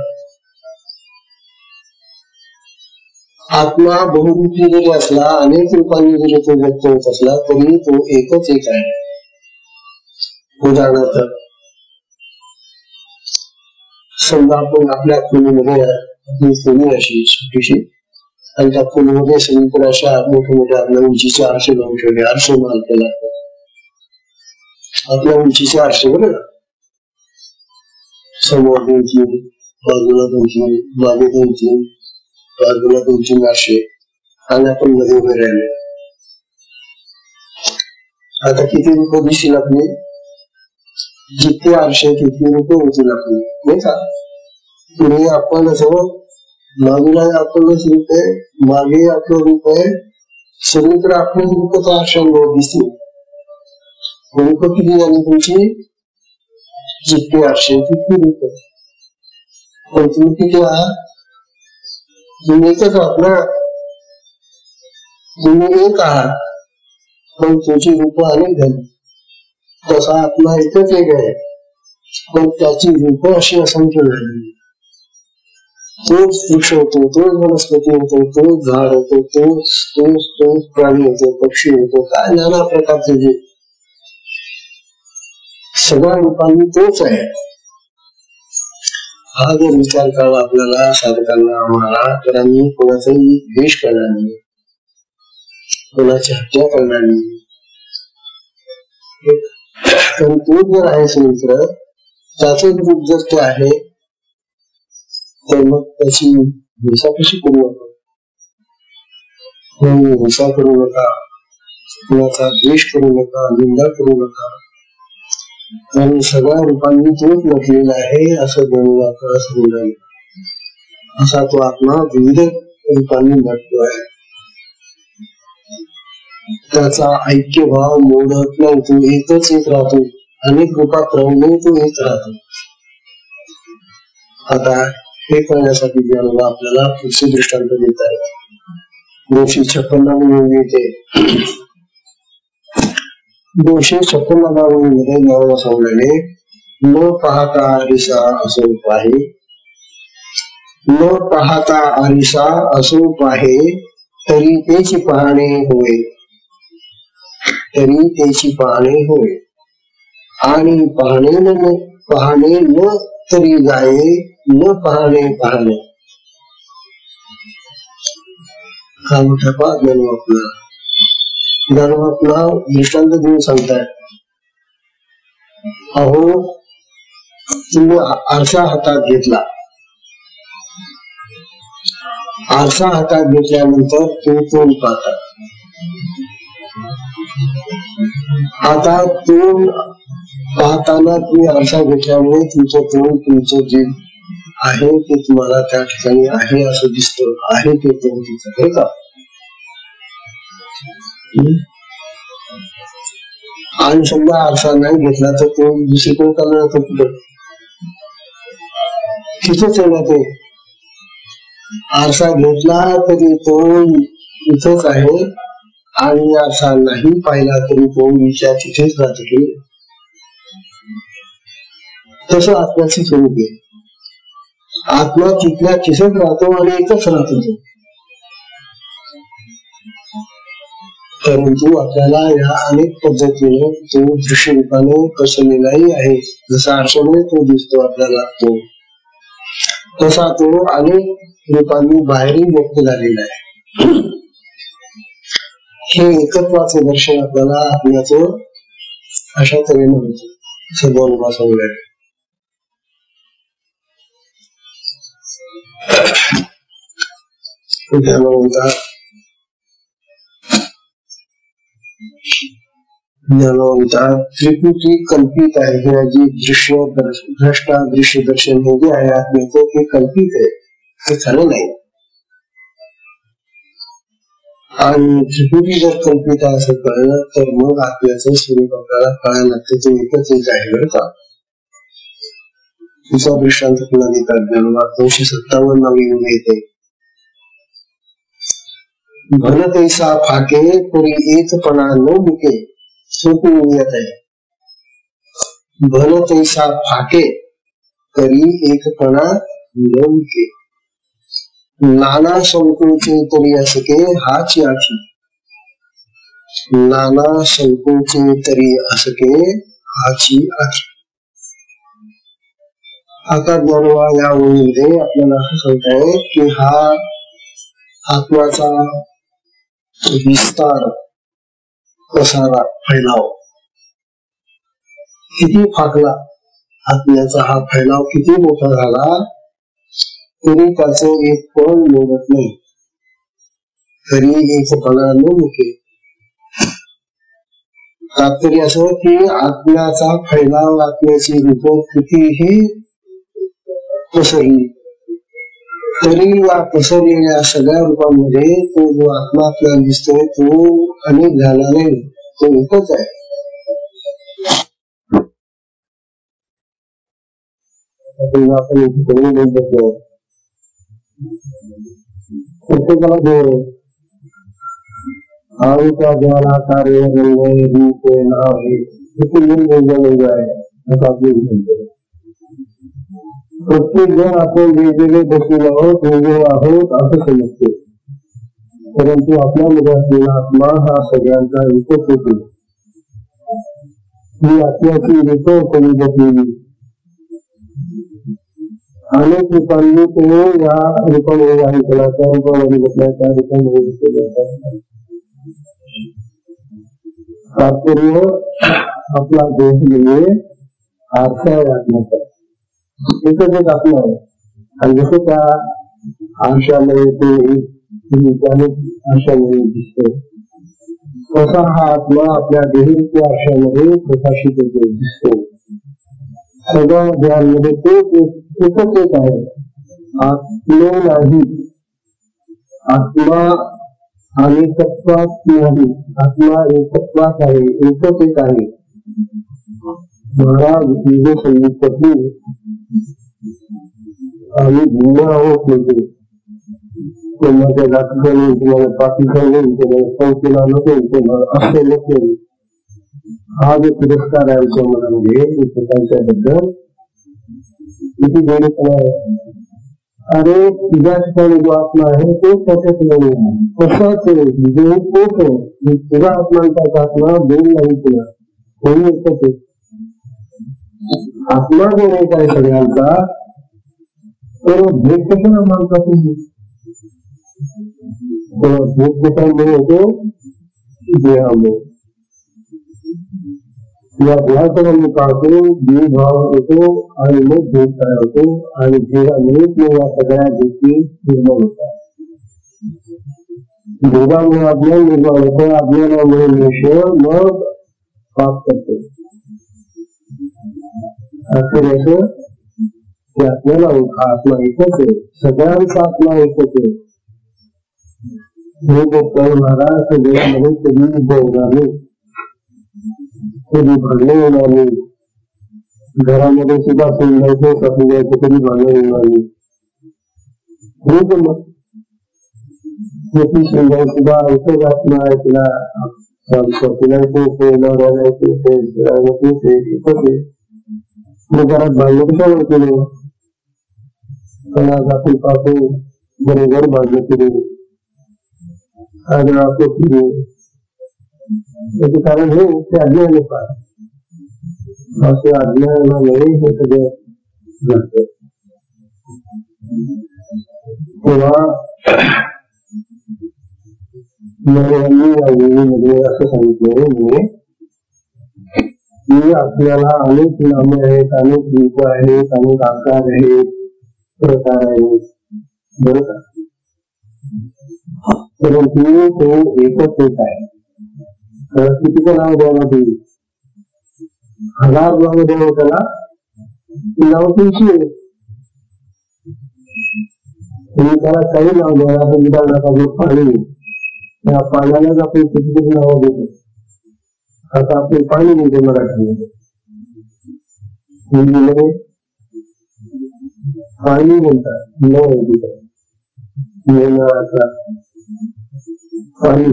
आत्मा बहुरूपी जरी असला, अनेक रूपांनी जरी तो व्यक्त होत असला, तरी तो एकच एक आहे. उदाहरणार्थ समजा आपण आपल्या खोलीमध्ये आपली खोली अशी छोटीशी, आणि त्या खोलीमध्ये सगळीकडे अशा मोठ्या मोठ्या आपल्या उंचीचे आरसे लावून ठेवले. आरसे माल केला आपल्या उंचीचे आरसे, बरं का. समोर 2-3, बाजूला 2-3, मागे 2-3, बाजूला 2-3 आरसे, आणि आपण मध्ये उभे राहिले. आता किती रुपये दिसतील आपले? जितके आरसे तितके रुपये होतील आपले, नाही का. पुढे आपण असं बाजूला आपणच रुपये, मागे आपलं रुपये, सगळीकडे आपले रुपये तर आरशांवर दिसतील. रुपये किती झाली तुमची? जितके आरसे तितके रुपये. पण तुम्ही किती आहात? तुम्ही एकच आहात ना, तुम्ही एक आहात, पण तुझी रूप अनेक झाली. तसा आत्मा एकच एक आहे, पण त्याची रूप अशी असंख्य झाली. तोच वृक्ष होतो, तोच वनस्पती होतो, तोच झाड होतो, तोच प्राणी होतो, पक्षी होतो, काय नाना प्रकारचे जे सगळ्या रूपांनी तोच आहे. हा जर विचार करावा आपल्याला साधकांना आम्हाला, तर आम्ही कोणाचाही द्वेष करणार नाही, कोणाची हत्या करणार नाही. कारण तो जर आहे मित्र, त्याचे रूप जर ते आहे, तर मग त्याची हिंसा कशी करू नका, हिंसा करू नका, कुणाचा द्वेष करू नका, निंदा करू नका. आणि सगळ्या रूपांनी तोच नटलेला आहे असं जाणून आपल्याला समजायला. असा तो आत्मा विविध रूपांनी नटतो आहे. त्याचा ऐक्यभाव मोडत नाही, तो एकच एक राहतो. अनेक रूपात राहूनही तो एक राहतो. आता हे करण्यासाठी ज्ञानाला आपल्याला पुढचे दृष्टांत देत आहे. 256 येते. 256 मध्ये ज्ञानाला सांगल्याने न पाहता आरिसा असो पाहे, न पाहता आरिसा असो पाहे, तरी त्याची पाहणे होय, तरी त्याची पाहणे होय. आणि पाहणे न तरी जाये, न पाहणे पाहणे. हा मोठा पाठ ज्ञान आपला दृष्टांत देऊन सांगताय. अहो, तुम्ही आरसा हातात घेतला, आरसा हातात घेतल्यानंतर तुम्ही तोंड पाहता. आता तोंड पाहताना तुम्ही आरसा घेतल्यामुळे तुमचं तोंड, तुमचं जे आहे ते तुम्हाला त्या ठिकाणी आहे असं दिसतं, आहे ते तोंड तिथं, हे का? आणि समजा आरसा नाही घेतला तर तो दुसरीकडे चालणार, तो कुठं तिथंच आहे ना. ते आरसा घेतला तरी तो इथंच आहे, आणि आरसा नाही पाहिला तरी तो विचार तिथेच राहतो की. तसं आत्म्याचे स्वरूप आहे. आत्मा तिथल्या तिथेच राहतो आणि एकच राहतो तो. परंतु आपल्याला या अनेक पद्धतीने तो दृश्य रूपाने पसरलेलाही आहे. जसा आरशाने तो दिसतो आपल्याला, तो तसा तो अनेक रूपांनी बाहेरही व्यक्त झालेला आहे. हे एकत्वाचे दर्शन आपल्याला आत्म्याचं अशा तऱ्हेने होतं, असं दोन सांगलंय. त्रिपुटी कल्पित आहे. हे जे दृश्य दर्शन हे जे आहे आत्म्याचं, ते कल्पित आहे, हे खरं नाही. आणि त्रिपुटी जर कल्पित आहे असं कळलं तर मग आत्म्याचं स्वरूप आपल्याला कळायला लागतं, ते एकच एक आहे बरं का. तुझा दृष्टांत पुन्हा देतात ज्ञानोबा 257 येते. भनतैसा फाके परी एकपणा न मुके, सोपी येत आहे. भनतैसा फाके तरी एकपणा न मुके, नाना संकोचे तरी असके हाची आखी, नाना संकोचे तरी असके हाची आखी. आता ज्ञानोबा या ओळीमध्ये आपल्याला असं सांगताय की हा आत्म्याचा विस्तार, पसारा, फैलाव किती फाकला, आत्म्याचा हा फैलाव किती मोठा झाला तरी त्याचं एक पण मोडत नाही, तरी एकपणा न मुके. तात्पर्य असं की आत्म्याचा फैलाव, आत्म्याची रूप कितीही पसरली तरी या पसरलेल्या सगळ्या रूपांमध्ये तो जो आत्मा आपल्याला दिसतोय तो अनेक झाला नाही, तो एकच आहे. आपण प्रत्येकाला देव आविका ज्ञाना कार्य रूप नाव आहे वेगवेगळं आहे असं आपले म्हणतो. प्रत्येक जण आपण वेगवेगळे बसलेलो आहोत, वेगवेगळे आहोत असं समजतो, परंतु आपल्यामध्ये असलेला आत्मा हा सगळ्यांचा एकच होतो. ही आत्म्याची रूप कमी बसलेली अनेक रूपांनी तो या रूपामध्ये आहे केला, त्या रूपामध्ये बसला, त्या रूपामध्ये बसलेला. तात्पर्य आपला देश म्हणजे आरसा आहे आत्म्याचा, एकच एक आत्मा आहे. आणि जसं त्या आरशामध्ये ते आरशामध्ये दिसतो, तसा हा आत्मा आपल्या देहाच्या आरशामध्ये प्रकाशित होतो, दिसतो. सगळ्या देहांमध्ये तो एकच एक आहे, आत्मे नाही. आत्मा अनेकत्वात नाही, आत्मा एकत्वात आहे, एकच एक आहे. महाराज विजय संगीतपती आम्ही भिन्न आहोत म्हणजे कोणाच्या जातीकडे तुम्हाला पाठीकडे संस्थेला नको असे नको. हा जो पुरस्कार आहे आमच्या मनामध्ये त्यांच्याबद्दल किती गैरसमज आहे. अरे तुझ्या ठिकाणी जो आत्मा आहे तो त्याच्यात नाही आहे, तसाच आहे, जो तोच आहे. तुझा आत्मांचा आत्मा दोन नाही तुला, कोणी एकच आहे. आत्मा जो एक आहे सगळ्यांचा, तर भेद कशाला मानता तुम्ही? भेद कशामुळे होतो? देहामुळे. या देहाकडे मी पाहतो, देह भाव होतो आणि मग भेद तयार होतो, आणि भेदामुळेच मग या सगळ्या गोष्टी निर्माण होतात. भेदामुळे अज्ञान निर्माण होतं, अज्ञानामुळे निश्चय मग पाप करतो. असं याचं ते आपल्याला आत्मा एकच आहे, सगळ्यांचा आत्मा एकच आहे. हे जो कळणारा सगळ्यामध्ये कधी उद्भवणार नाही, कधी भांडणे होणार नाही. घरामध्ये सुद्धा समजायचं सासू जायचं, कधी भांडणे होणार नाही. हे पण मग समजाय सुद्धा एकच आत्मा आहे, तिला घरात भांडण कशावर केलं? आपण पाहतो बरोबर भांडण केले, केले. त्याचे कारण हे ते अज्ञान आहे. असे अज्ञानामुळे हे सगळं घडतं. तेव्हा असं सांगितलं की आपल्याला अनेक नामे आहेत, अनेक रूप आहेत, अनेक आकार आहेत, प्रकार आहेत, बरं का? परंतु तो एकच एक आहे. कितीचं नाव द्यायला देईल? 1000 नाव द्यावं त्याला, नाव तुमची आहे. तुम्ही त्याला काही नाव द्यायला, उदाहरणार्थ जो पाणी, त्या पाण्यालाच आपण किती नाव देतो. आता आपले पाणी म्हणजे मराठीमध्ये, हिंदीमध्ये पाणी म्हणतात, पाणी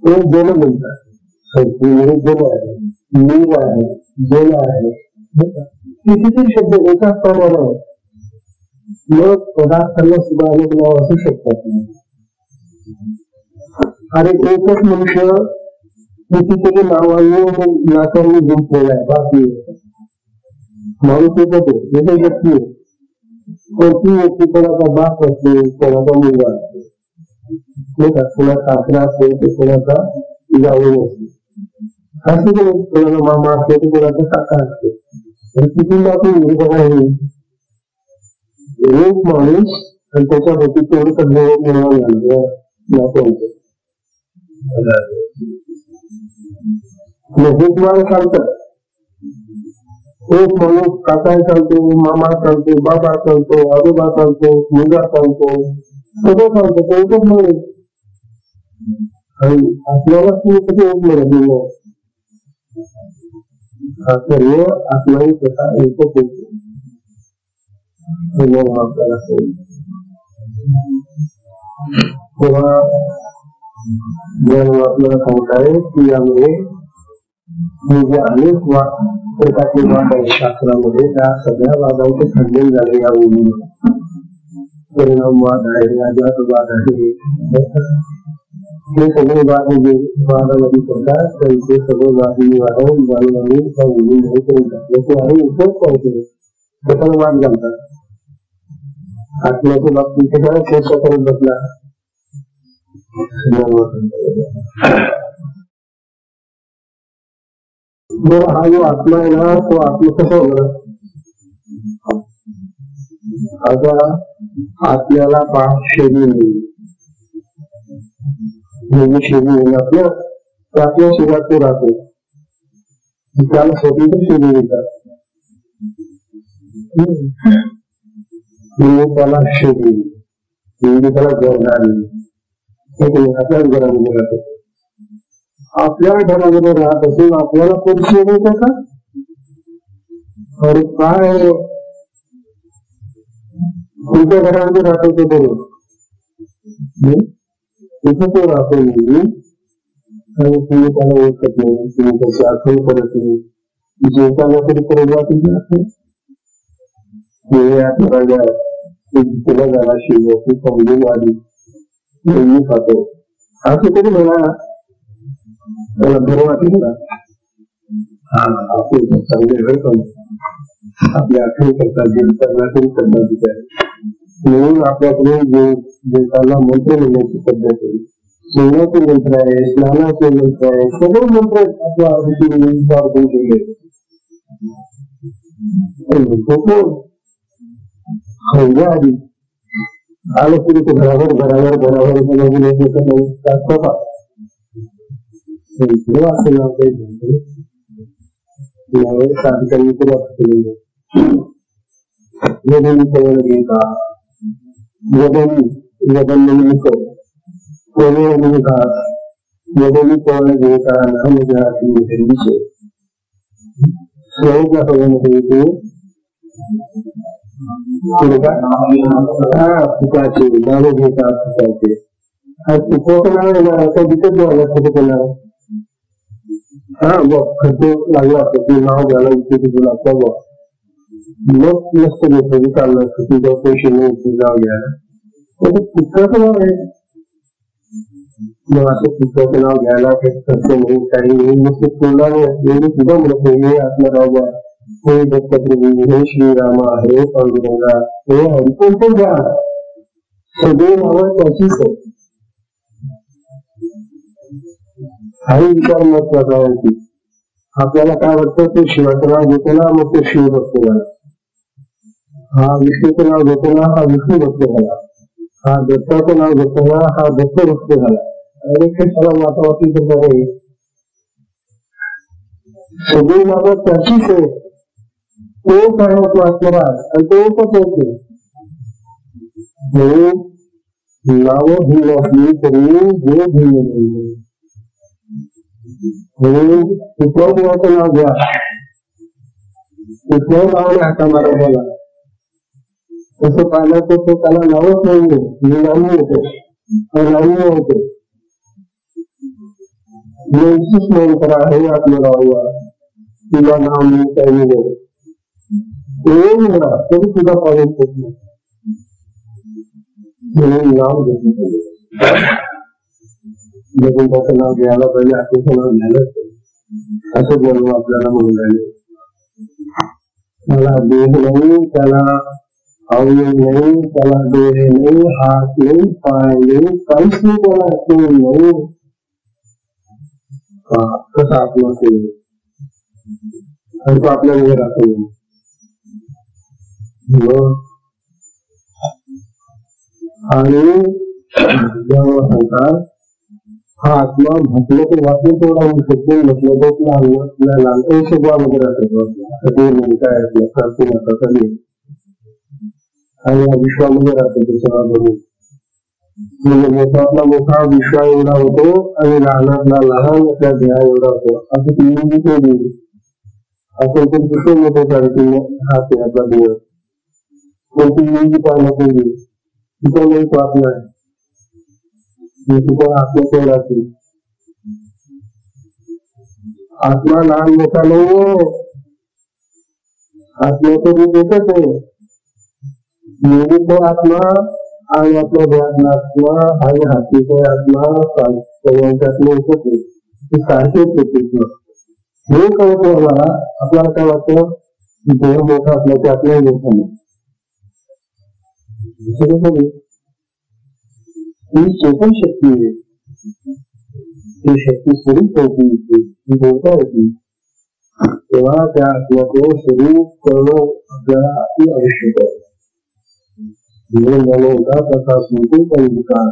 तो जल म्हणतात. जल आहे, नीर आहे, जल आहे, कितीतरी शब्द एकाच पाण्याला आहे. मग पदार्थांना सुद्धा अनेक नाव असू शकतात. अरे एकच मनुष्य कितीतरी नावांनी नात्यांनी गुंतलेला आहे. बाकी माणूस एकच आहे, एकच व्यक्ती आहे. कोणती व्यक्ती कोणाचा बाप असते, कोणाचा मुलगा असतो, कोणाचा सासरा असतो, ते कोणाचा जावई असतो, असं कोणाचा मामा असतो, ते कोणाचा काका असतो. किती आपण बघा, एक माणूस आणि त्याच्यावरती तेवढं निर्माण झालं नात्यांचं. हे तुम्हाला सांगतात. एक माणूस काका चालतो, मामा चालतो, बाबा चालतो, आजोबा चालतो, मुलगा चालतो, सगळं चालतं. ते एकच माणूस. आणि आपल्याला तुम्ही कधी एक मिळत सर्व आत्माही स्वतः एकच होतो. आपल्याला तेव्हा आपल्याला सांगताय की यामध्ये म्हणजे अनेक प्रकारचे वाद आहेत शास्त्रामध्ये, त्या सगळ्या वादांचे खंडन झाले या भूमीवर. परिणामवाद आहे, अजातवाद आहे, हे सगळे वाद म्हणजे वादामध्ये पडतात. त्यांचे सगळे वाद निवारण जाणून त्या भूमीमध्ये करून टाकले आहे. उपयोग काय केले त्याच्याला वाद घालतात. आत्म्याच्या बाबतीत त्याला चर्चा करत बसला. हा जो आत्मा आहे ना, तो आत्मा कसा होणार? आता आपल्याला 5 शरीर म्हणजे शरीर आपलं, तर आपल्या शरीरात तो राहतो. त्याला स्वतंत्र शरीर येतात म्हणजे त्याला शरीर म्हणजे त्याला घरदारी आपल्याच घरामध्ये राहतो. आपल्या घरामध्ये राहत असून आपल्याला कोण शरीर येतं का? अरे काय तुमच्या घरामध्ये राहतो ते बरोबर तिथे तो राहतो नाही आणि तुम्ही त्याला ओळखत नाही, तुम्ही त्याची आठवण करत नाही. जेवताना तरी परत वाटत तुला झाला शिव ती समजून आली मी खातो असं तरी म्हणा, त्याला बरं वाटलं ना. आपण चांगले वेळ पण आपल्या आठवण करतात, जेवताना तरी करतात तिथे. म्हणून आपल्याकडे जेवताना मंत्र म्हणण्याची पद्धत आहे, जेवणाचे मंत्र आहे, स्नानाचे मंत्र आहे, सगळे मंत्र आपल्या आधी आलं तरी ते घरावर फुकाचे नावे घेतात, फुकाचे खड्डे लागला असतो ते नाव घ्यायला तुला मग नसतं घेतलं चाललं असतं तुझ्या पैसे नाही नाव घ्यायला. पुस्तकाचं नाव आहे मग असं पुस्तकाचं नाव घ्यायला खर्च नाही, काही नाही. मग तोंडाने असलेले सुद्धा म्हणत हे आत्मराव हे दत्तप्रभू, हे श्रीरामा, हे पांडुरंगा, हे हरिकोण घ्या, सगळे नावं त्याचीच आहे. हाही विचार महत्वाचा आहे की आपल्याला काय वाटतं ते शिवाचं नाव घेतो ना मग तो शिव भक्त झाला, हा विष्णूचं नाव घेतो ना हा विष्णू भक्त झाला, हा दत्ताचं नाव घेतो ना हा दत्त भक्त झाला. आणि ते सगळं वातावरती तर आहे, सगळी नावं त्याचीच आहे. तो काय होतो आत्मराज आणि तो एकच होतो. नावं भिन्न असली तरी हे भिन्न नाही. म्हणून कुठल्याही देवाचं नाव घ्या, कुठल्याही नावाने हाका मारा बोला, तसं पाहिलं तर तो त्याला नावच नाहीये, नामी होतो नामी होतो. स्मरण करा हे आत्मराव तुला नाव मी काही नाही तरी तुझा पालन होत नाही. म्हणून नाव घेतलं जगून त्याचं नाव घ्यायला पाहिजे, आत्म्याचं नाव घ्यायला असं म्हणून आपल्याला म्हणून राहिले. त्याला देह नाही, त्याला अवयव नाही, त्याला डोळे नाही, हात नाही, पाय नाही, काहीच नाही, त्याला तोंड नाही. कसं आत्मा असेल आणि तो आपल्या वेळ राहतो. आणि जेव्हा सांगतात हा आत्मा म्हटलं तर वाचलं तेवढा होऊ शकतो, म्हटलं तर लहानपणी शब्दामध्ये राहतो काय असलं आणि विश्वामध्ये राहतो त्याच्या बरोबर. म्हणजे मोठातला मोठा विश्वा एवढा होतो आणि लहानातला लहान त्या देहा एवढा होतो. असं तुम्ही केली असं ते दुसरं मोठं चालते हा ते आपला दिवस कोणती मुलगी पाहायला पाहिजे तिथं नाही पाहत नाही. आत्मा को रहती आत्मा नाम जैसा नहीं है। आत्मा को भी देते थे मेरी को आत्मा आज आत्मा ध्यात्मा आज हाथी को आत्मा आत्मा होते सारखे हे कळत हमारा आपल्याला काय वाटतं देह मोठा असल्याचे आपल्याला मोठा नाही ही चेतन शक्ती आहे ती शक्ती स्वरूप होती ती बोलता होती तेव्हा त्या आत्म्याचे स्वरूप करणं आपल्याला अति आवश्यक आहे जीवन झालं होता तसा कोणते काही विकार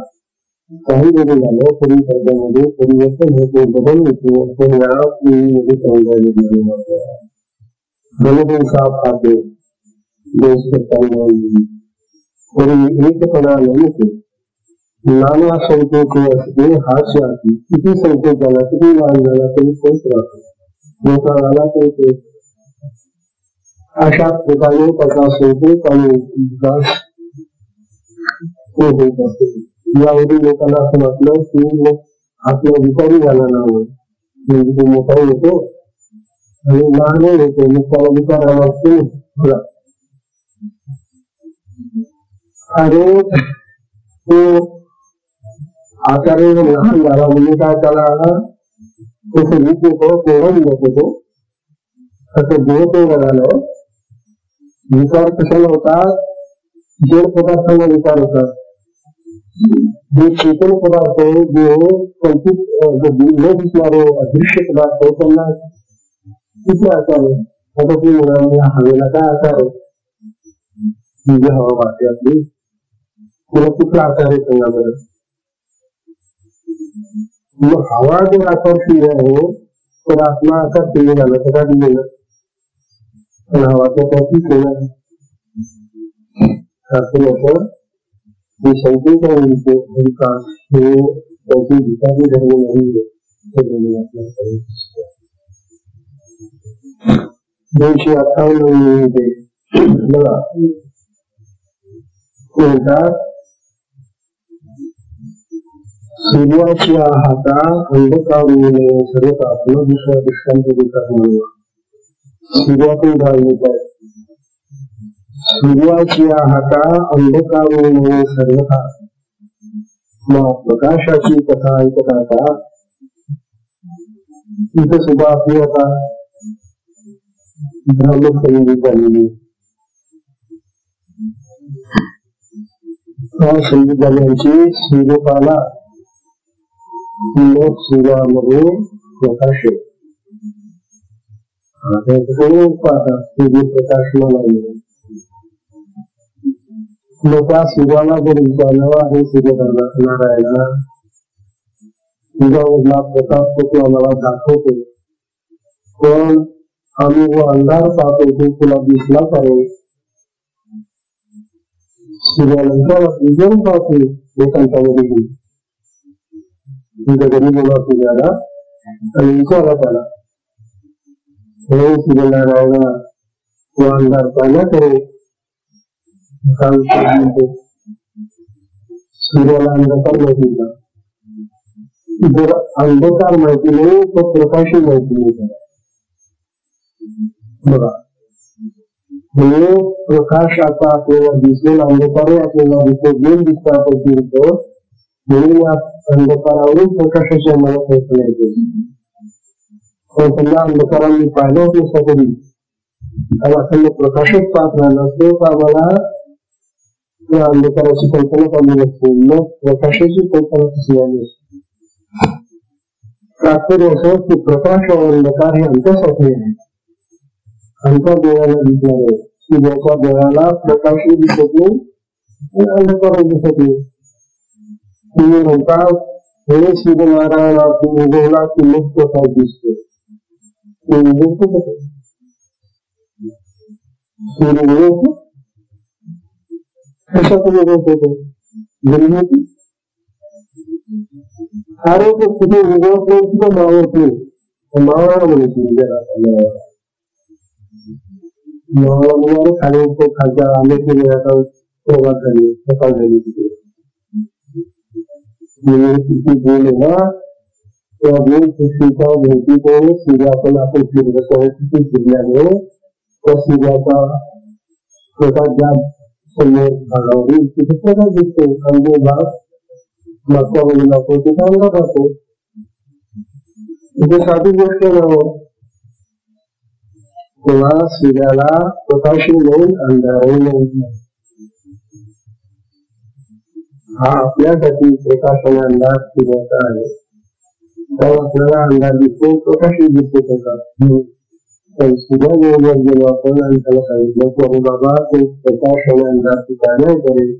काही जरी झालं तरी त्याच्यामध्ये परिवर्तन होते बदल होतो पण या पिढीमध्ये समुदाय निर्माण होतो दोन साफ खाते दोष तरी एकपणा नव्हते नाना संकेत असते हास्य असते किती संकेत झाला किती लहान झाला तरी तोच राहतो मोठा झाला तरी ते अशा प्रकारे त्याचा संकेत आणि विकास होत असतो यावरील लोकांना असं वाटलं की आपला विचारी झाला नाही म्हणजे तो मोठाही होतो आणि लहानही होतो मग त्याला विचार आला असतो बघा अरे तो आचार्य लहान झाला म्हणजे काय त्याला तसं विच होतो तेवढा दिवस होतो तसं देह तेवढं झालं विचार कशाला होतात जड पदार्थांना विचार होतात जे चेतन पदार्थ जे कल्पित न दिसणारे अदृश्य पदार्थ त्यांना कुठले आकार आहे आता ती मुलांना हवेला काय आकार आहे म्हणजे हवा वाटते आपली तुला कुठला आकार आहे त्यांना बरं मग हवा जर आकार शिव आहे तर आत्मा आकार शिव झाला तर काय दिलेलं पण हवाच्या त्याची केलं हे संकेत विकास हे त्याची विचारी धर्म नाही 258 बघा म्हणतात सूर्याच्या हाता अंधकारूने सर्व आपलं दुसऱ्या दृष्टांत देतात म्हणून सूर्यातून धावण्यात आहे सूर्याची हाता अंधकारूने सर्वथा मग प्रकाशाची कथा ऐकत आता इथं सुद्धा आपली आता ब्रह्मसंगीत झालेली संगीत झाल्याची सूर्यकाला लोक सूर्यामध्ये प्रकाश सूर्यप्रकाश मला लोक सूर्याला जर विचारलं आहे सूर्यनारायणा तुझ्यावरला प्रकाश तो आम्हाला दाखवतो पण आम्ही वो अंधार पाहतो तो तुला दिसला पाहिजे सूर्यानंतर विजन पाहतो लोकांच्यामध्ये तुझ्या घरी बोला सूर्याला आणि विचारा त्याला हे सूर्यनारायणा तो अंधार पाहिला करे सूर्याला अंधकार माहिती का जर अंधकार माहिती नाही तो प्रकाशही माहिती नाही बघा हे प्रकाश आता आपल्याला दिसेल अंधकारही आपल्याला दिसेल दोन दिसतं आपण फिरतो म्हणून या अंधकारावरून प्रकाशाची आम्हाला कल्पना येते पण समजा अंधकारांनी पाहिलं होतं सगळी त्याला अखंड प्रकाशच पाहत राहिला असतो तर आम्हाला त्या अंधकाराची कल्पना चालली नसते मग प्रकाशाची कल्पना कशी झाली असते तात्पर्य असं की प्रकाश व अंधकार हे आमच्यासाठी आहे आमच्या डोळ्याला दिसणार आहे सूर्याच्या डोळ्याला प्रकाशही दिसत नाही अंधकार दिसत नाही तुम्ही म्हणतात हे सूर्यनारायणा उगवला की मग प्रकाश दिसतो सूर्य कशातून उगवतो जमिनीतून अरे तो कुठे उगवत नाही किंवा मावळतो मावळा म्हणतो मावळा खाली तो खालच्या आंबेची आता सुरुवात झाली सकाळ झाली तिथे किती गुण आहे ना, त्या गुण सृष्टीच्या भोवती सूर्याकडे आपण फिरत आहे. किती फिरल्याने त्या सूर्याचा प्रकाश ज्या समोर भागावरील तिथे प्रकाश दिसतो. अंधे भाग मागच्या बाजूला तो तिथे अंधार राहतो. म्हणजे साधी गोष्ट नव्हतं. तेव्हा सूर्याला प्रकाशी नाही, अंधारही नाही. हा आपल्यासाठी प्रकाश आणि अंधार सूर्याचा आहे. तर आपल्याला अंधार दिसतो, प्रकाशही दिसतो त्याचा. पण सूर्याबरोबर गेलो आपण आणि त्याला सांगितलं की बाबा तो प्रकाश आणि अंधार तू काय नाही करेल.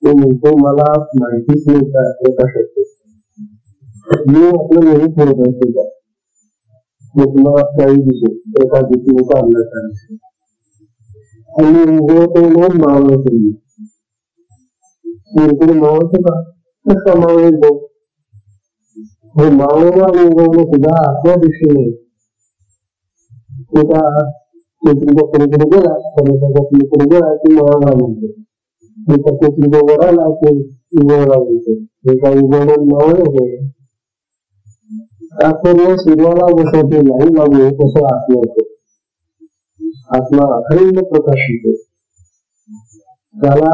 तो म्हणतो मला माहितीच नाही काय प्रकाशाचं. मी आपलं नेहमी ठेवत असतो का तुम्हाला काही दिसेल प्रकाश दिसून होता अंधार आणि तो मावळ केली. सूर्यकडे मावळतो का कसा मावळेल तो. हे मावळणं आणि उगवणं सुद्धा आपल्या दिशेने तुमच्या पलीकडे गेला, पर्वताच्या पलीकडे गेला की मावळा म्हणतो. त्याच्या पलीकडे वर आला की उगवला म्हणतो. हे काही उगवणं मावळ होते. तात्पर्य सूर्याला जसं ते नाही लागू तसं आत्मा होतो. आत्मा अखंड प्रकाशित आहे. त्याला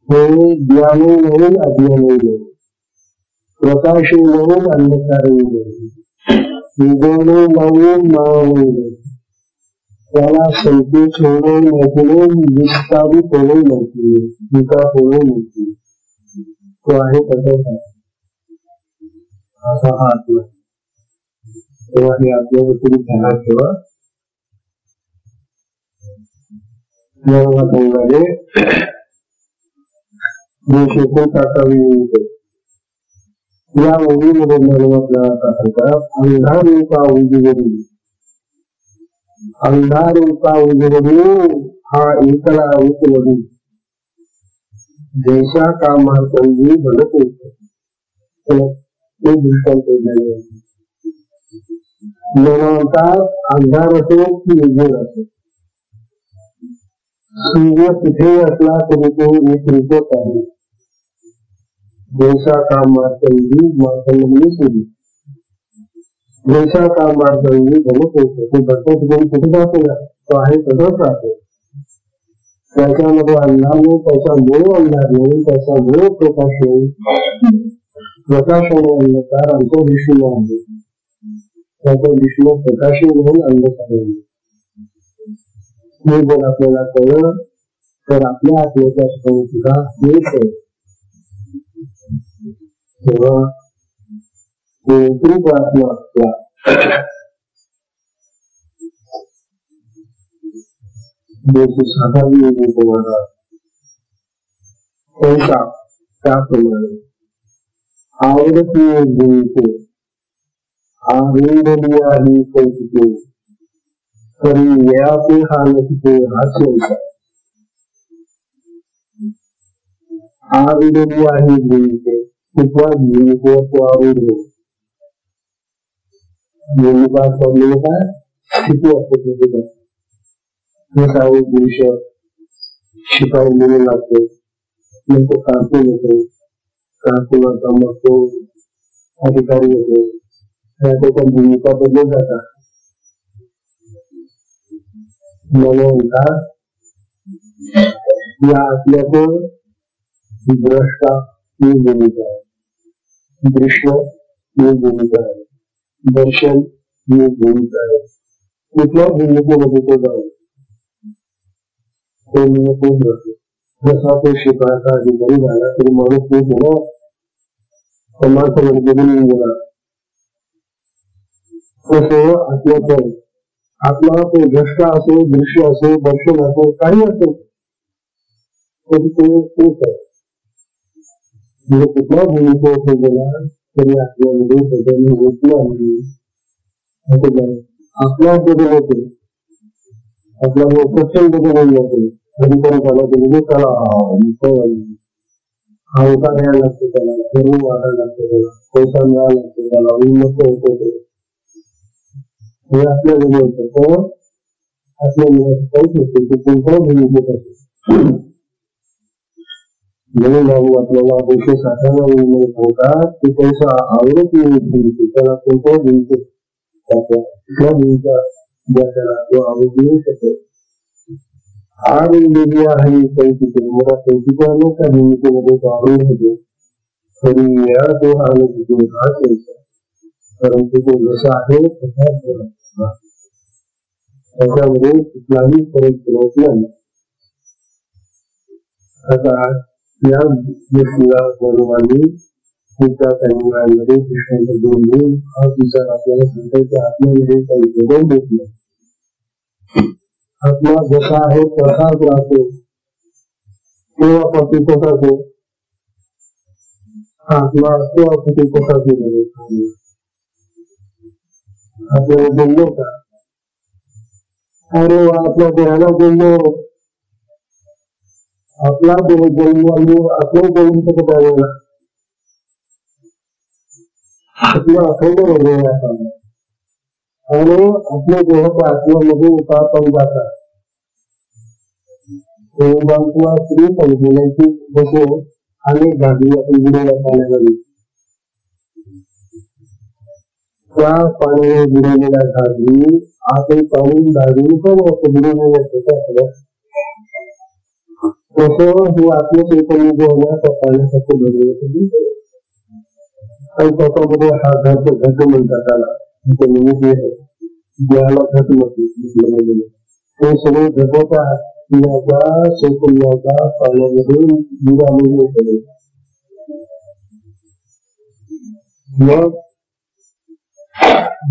हे ज्ञानही नाही, अज्ञानही नाही, प्रकाशही नाही, अंधकारही नाही, उगवणे नाही, मावळणे नाही. त्याला संकेत होणे माहिती नाही, विस्तारित होणे माहिती नाही, विकास होणे माहिती नाही. तो आहे तसाच आहे. असा हा आत्मा. तेव्हा हे आपल्याबद्दल ध्यानात ठेवा. या ओळीमध्ये आपल्याला सांगतात अंधार का उजवडी. अंधार का उजवडी हा एकला उचलडी जैसा का मार्तंडी बनत होत. ते दृष्टांत म्हणतात अंधार असो की उजेड असो, सूर्य कुठेही असला तरी तो एक रूपच आहे. जैसा का मार्तंडी मार्तंडी सूर्य जैसा का मार्तंडी बनत होत. तो भटत घेऊन कुठे जातो ना, तो आहे तसंच राहतो. त्याच्यामध्ये अंधार नाही, त्याच्यामुळे अंधार नाही, त्याच्यामुळे प्रकाश नाही. प्रकाश आणि अंधकार आमच्या दिशेने आहे. त्याच्या दिशेने प्रकाशही नाही, अंधकारही नाही. हे जर आपल्याला कळलं तर आपल्या आत्म्याच्या सुद्धा हेच आहे. तेव्हा आत्मा आपला साधावी तुम्हाला पैसा त्याप्रमाणे आवडत बोलतो आनंदलिया ही कौतुके तरी याचे हा नसते हास्य. आनंदलिया ही बोलते कुठल्या भूमिकेवर तो आरूढ हो. भूमिका समजलं काय स्थिती असते. हे काही दिवस शिकाऊ म्हणू लागतो, मग तो कारकून होतो. कारकुनाचा मग तो अधिकारी होतो. त्याच्या भूमिका बदलत जातात. म्हणून या आत्म्याचं द्रष्टा ही भूमिका आहे, दृश्य ही भूमिका आहे, दर्शन ही भूमिका आहे. कुठल्या भूमिकेमध्ये तो जाईल तो नियंत्रण करतो. जसा तो शिकायचा अधिकारी झाला तरी माणूस तो गेला समाज बदलून गेला. तसं आत्म्याचं आत्मा तो द्रष्टा असो, दृश्य असो, दर्शन असो, काही असो तरी तोच आहे. म्हणजे कुठल्या भूमिकेवर गेला तरी आत्म्यामध्ये बदल होत नाही. आपला बदल होते, आपला प्रचंड बदल होते. अधिकारी झाला तरी त्याला अवतार यायला लागतो, त्याला सर्व वाढायला लागतो, त्याला पैसा मिळायला लागतो, त्याला उन्नत होतो. हे आपल्याला होतं तर आपल्या काहीच होते ते कोणत्याही भूमिकेत असतो. म्हणून आपल्याला पैसे साठवणं होतात ते पैसा आवडत नाही त्याला कोणत्या दिवशी कुठल्या दिवसा ज्याला तो आवड येऊ शकतो आरोग्य आहे पैसे मला पैसे का भूमिकेमध्ये आवड होते तरी या तो आनंद हा पैसा परंतु तो जसा आहे तसा त्याच्यामध्ये कुठलाही फरक पडत नाही आता या गोष्टीला बरोबरनी पुढच्या संगीतामध्ये कृष्णाच्या दोन हा विचार आपल्याला सांगायचा आत्म्यामध्ये काही बदल देत नाही आत्मा जसा आहे तसाच राहतो तेव्हा पती कसा तो आत्मा तेव्हा पती कसा केलेला आपल्याला बोललो का अरे आपल्या देहाला बोललो आपला जन्म आपलं बोलून शकत आहे आपलं अखंड हृदय आणि आपल्या देहाच्या आत्म्यामध्ये उतार पण जातात स्त्री संस्थेची जसे अनेक धाडी आपण बुडवल्या पाण्यामध्ये त्या पाण्याने बुडवलेल्या धाडी आपण पाणी धाडी पण बुडवलेल्या त्याच्या तसं हे आपलं चैतन्य जे आहे त्या पाण्यासाठी भरलेलं आणि त्याच्यामध्ये हा घट म्हणतात त्याला ज्याला घट म्हणते ते सगळे घटका पिण्याच्या चैतन्याच्या पाण्यामध्ये बुडालेले सगळे मग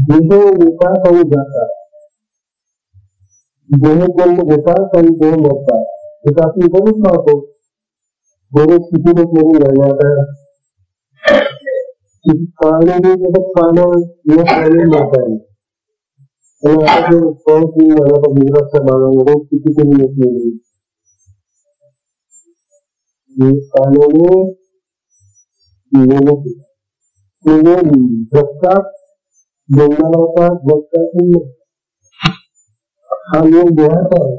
देह विकास आणि जातात देह जन्म घेतात आणि देह मरतात आपण बरेच पाहतो बरेच किती लोक म्हणून राहिले आता गुजरातच्या भागामध्ये कितीतरी लोक पाण्याने जगतात जन्माला होतात जगतात हा योग देहाचा आहे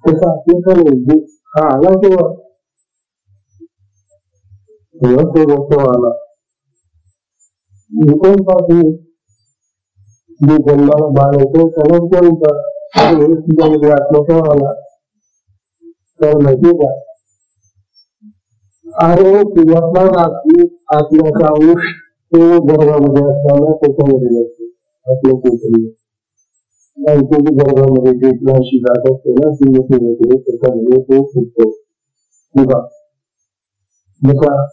तसं आपल्याकडे हा आला तेव्हा तो रोग आला कोण पाहतो जे जन्माला बाळ होतो त्यालाच बोलतात तुझ्यामध्ये आत्मचा आला तर माहिती का अरे तुझ्यातला आत्म्याचा अंश तो गर्भामध्ये असताना त्याच्यामध्ये असतो आपल्या चैतन्य गर्भामध्ये जे अशी जात असते ना ती होते त्याच्यामध्ये तो फुटतो किंवा जसा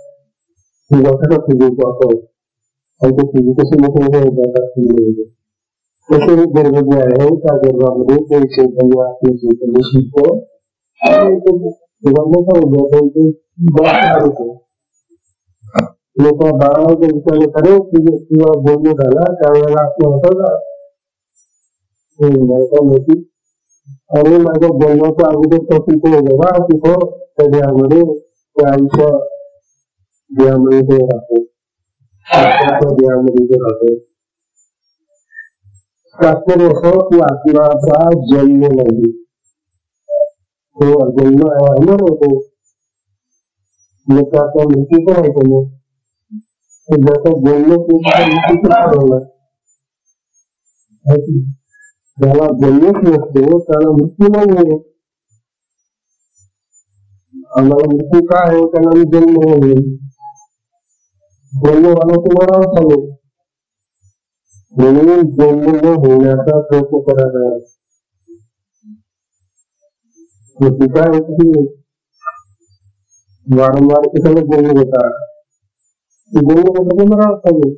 कसा फुगवतो आपण आणि ते फुगे कसे मोठे होतात तसे गर्भ जे आहे त्या गर्भामध्ये ते चैतन्य आपले चैतन्य शिकतो मोठा होतो लोक बाळाला विचारले खरे किंवा बोलणं झाला त्यावेळेला आपलं होतं का अरे माझ्या बोलण्याच्या अगोदर तो तिथे बघा तिथं त्या देहामध्ये त्या आईच्या देहामध्ये ते राहतो देहामध्ये ते राहतो तात्पर्य असं की आत्माचा जन्म नाही तो जन्म होणार होतो त्याचा मृत्यू पण आहे त्याने ज्याचं बोलणं मृत्यूच ठरवलं ज्याला जन्मच नसतो त्याला मृत्यू नाही आम्हाला मृत्यू काय आहे त्याला मी जन्म होईल जन्म मला तुम्हाला चालेल म्हणून जन्म न होण्याचा प्रयत्न करायचा मृत्यू काय होती वारंवार कशाला जन्म घेतात जन्म घेतलं मला चालेल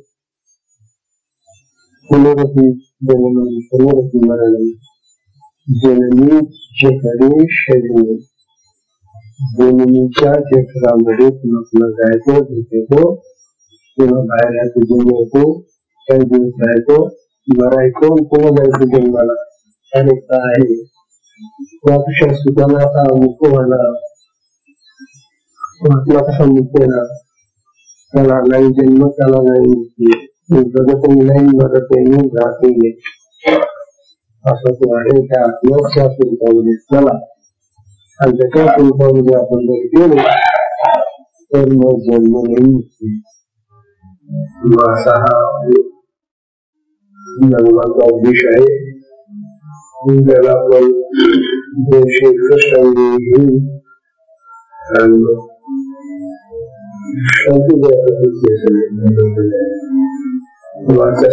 पुनरपी पुनरपी मरण जननी जठरे शरीर जमिनीच्या जठरामध्ये पुन्हा जायचं झोपायचो पुन्हा बाहेर यायचं जन्म होतो काही दिवस जायचो मरायचो पुन्हा जायचं जन्माला अनेकता आहे त्यापेक्षा सुद्धा आता मुक्त व्हायला आपला कसा मुक्त येणार त्याला नाही जन्म त्याला नाही मुक्ती जगतही नाही मदतही राहते असं तो आहे त्या आत्म्याच्या स्वरूपामध्ये चला आणि त्याच्या स्वरूपामध्ये आपण जर गेलो कर्म जन्म नहीं भगवान का विषय जलापन दोषी कृष्ण शांति वाचा